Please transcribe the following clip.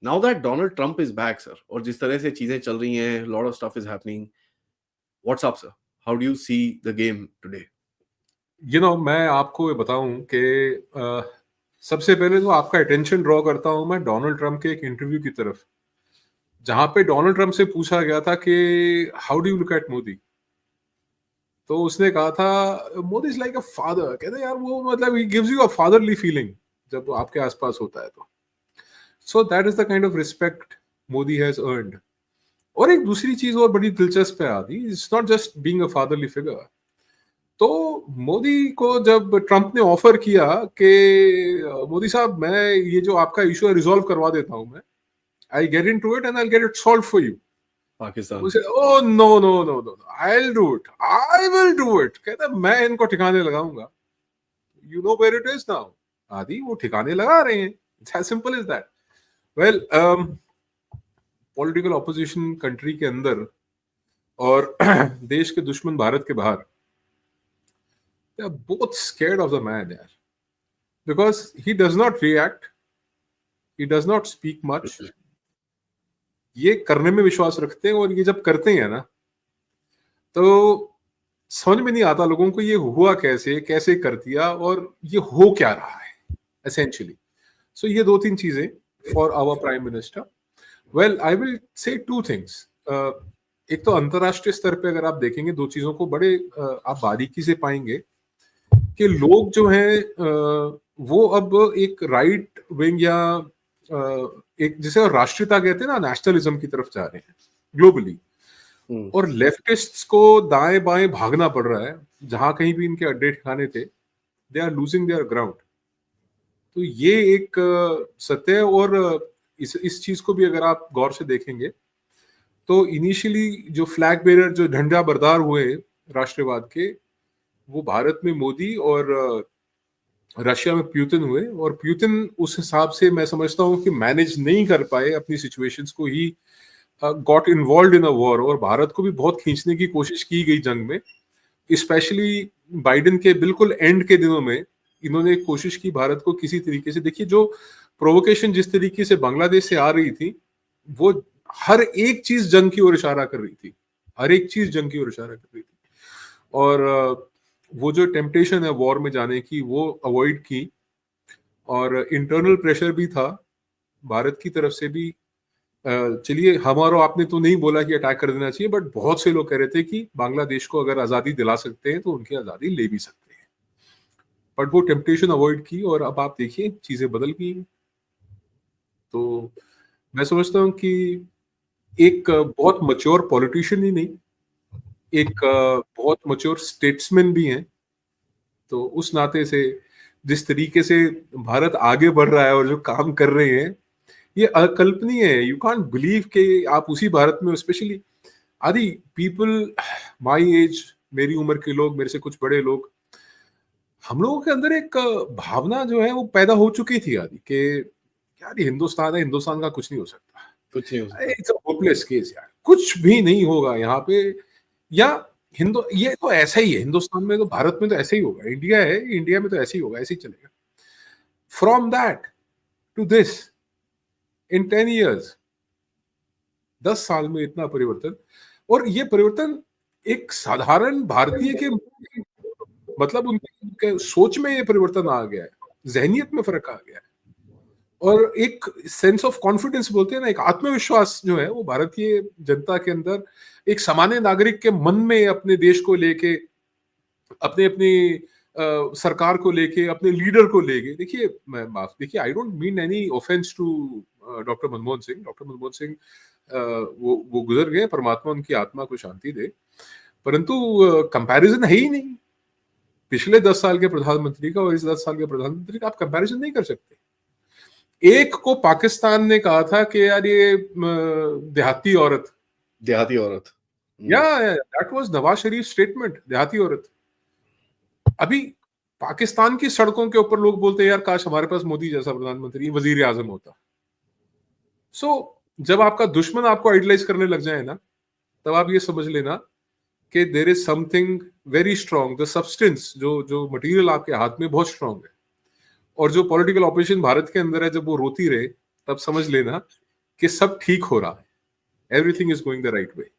Now that Donald Trump is back sir, और जिस तरह से चीजें चल रही हैं, lot of stuff is happening, what's up sir, how do you see the game today? मैं आपको ये बताऊं कि सबसे पहले तो आपका अटेंशन ड्रॉ करता हूं मैं डोनाल्ड ट्रंप के एक इंटरव्यू की तरफ, जहां पे डोनाल्ड ट्रंप से पूछा गया था कि how do you look at Modi. तो उसने कहा था Modi is like a father. कहते यार वो मतलब he gives you a fatherly feeling जब वो आपके आसपास होता है। तो so that is the kind of respect Modi has earned. और एक दूसरी चीज और बड़ी दिलचस्प है आदि, it's not just being a fatherly figure. तो मोदी को जब ट्रंप ने ऑफर किया कि मोदी साहब मैं ये जो आपका इशू है रिजॉल्व करवा देता हूं, मैं I get into it and I get it solve for you. Pakistan उसे oh no no no no I will do it, I will do it. कहता मैं इनको ठिकाने लगाऊंगा। You know where it is now. आदि वो ठिकाने लगा रहे हैं। It's as simple is that. Well, political opposition country के अंदर और देश के दुश्मन भारत के बाहर, they are both scared of the man यार, because he does not react, he does not speak much। ये करने में विश्वास रखते हैं, और ये जब करते हैं ना तो समझ में नहीं आता लोगों को ये हुआ कैसे, कैसे कर दिया और ये हो क्या रहा है एसेंशियली। सो ये दो तीन चीजें for our prime minister. Well, I will say two things. एक तो अंतरराष्ट्रीय स्तर पे अगर आप देखेंगे दो चीजों को बड़े आप बारीकी से पाएंगे कि लोग जो हैं वो अब एक राइट विंग या एक जिसे राष्ट्रीयता कहते हैं ना, नेशनलिज्म की तरफ जा रहे हैं ग्लोबली। और लेफ्टिस्ट्स को दाएं बाएं भागना पड़ रहा है। जहां कहीं भी इनके अड्डे ठिकाने थे, they are losing their ground. तो ये एक सत्य है। और इस चीज को भी अगर आप गौर से देखेंगे तो इनिशियली जो फ्लैग बेरर, जो झंडा बरदार हुए राष्ट्रवाद के, वो भारत में मोदी और रशिया में पुतिन हुए। और पुतिन उस हिसाब से मैं समझता हूं कि मैनेज नहीं कर पाए अपनी सिचुएशंस को, he got involve in a war. और भारत को भी बहुत खींचने की कोशिश की गई जंग में, स्पेशली बाइडेन के बिल्कुल एंड के दिनों में इन्होंने कोशिश की भारत को किसी तरीके से। देखिए जो प्रोवोकेशन जिस तरीके से बांग्लादेश से आ रही थी, वो हर एक चीज जंग की ओर इशारा कर रही थी, हर एक चीज जंग की ओर इशारा कर रही थी। और वो जो टेम्पटेशन है वॉर में जाने की, वो अवॉइड की। और इंटरनल प्रेशर भी था भारत की तरफ से भी। चलिए, हमारा आपने तो नहीं बोला कि अटैक कर देना चाहिए, बट बहुत से लोग कह रहे थे कि बांग्लादेश को अगर आजादी दिला सकते हैं तो उनकी आजादी ले भी सकते हैं। बट वो टेम्पटेशन अवॉइड की, और अब आप देखिए चीजें बदल गई। तो मैं समझता हूँ कि एक बहुत मच्योर पॉलिटिशियन ही नहीं, एक बहुत मच्योर स्टेट्समैन भी हैं। तो उस नाते से जिस तरीके से भारत आगे बढ़ रहा है और जो काम कर रहे हैं, ये अकल्पनीय है। यू कांट बिलीव कि आप उसी भारत में, स्पेशली आदि पीपल माई एज, मेरी उम्र के लोग, मेरे से कुछ बड़े लोग, हम लोगों के अंदर एक भावना जो है वो पैदा हो चुकी थी आदि कि यार ये हिंदुस्तान है, हिंदुस्तान का कुछ नहीं हो सकता, कुछ नहीं हो सकता। इट्स अ होपलेस केस यार, कुछ भी नहीं होगा यहाँ पे। या ये तो ऐसा ही है हिंदुस्तान में, तो भारत में तो ऐसे ही होगा, इंडिया है, इंडिया में तो ऐसे ही होगा, ऐसे ही चलेगा। From that to this in 10 years, 10 साल में इतना परिवर्तन। और ये परिवर्तन एक साधारण भारतीय के मतलब उनके सोच में ये परिवर्तन आ गया है, जहनियत में फर्क आ गया है। और एक सेंस ऑफ कॉन्फिडेंस बोलते हैं ना, एक आत्मविश्वास जो है वो भारतीय जनता के अंदर, एक सामान्य नागरिक के मन में अपने देश को लेके, अपने अपनी सरकार को लेके, अपने लीडर को लेके। देखिए मैं माफ देखिए, I don't mean any offence to doctor Manmohan Singh. Doctor Manmohan Singh वो गुजर गए, परमात्मा उनकी आत्मा को शांति दे, परंतु कंपैरिजन है ही नहीं पिछले 10 साल के प्रधानमंत्री का और इस 10 साल के प्रधानमंत्री का। आप कंपैरिजन नहीं कर सकते। एक को पाकिस्तान ने कहा था कि यार ये देहाती औरत, देहाती औरत, या that was Nawaz Sharif statement, देहाती औरत। अभी पाकिस्तान की सड़कों के ऊपर लोग बोलते हैं यार काश हमारे पास मोदी जैसा प्रधानमंत्री, वजीर आजम होता। सो जब आपका दुश्मन आपको आइडलाइज करने लग जाए ना, तब आप ये समझ लेना कि there is something very strong, the substance, जो मटेरियल आपके हाथ में बहुत स्ट्रॉन्ग है। और जो पॉलिटिकल ऑपोजिशन भारत के अंदर है, जब वो रोती रहे, तब समझ लेना कि सब ठीक हो रहा है, everything is going the right way.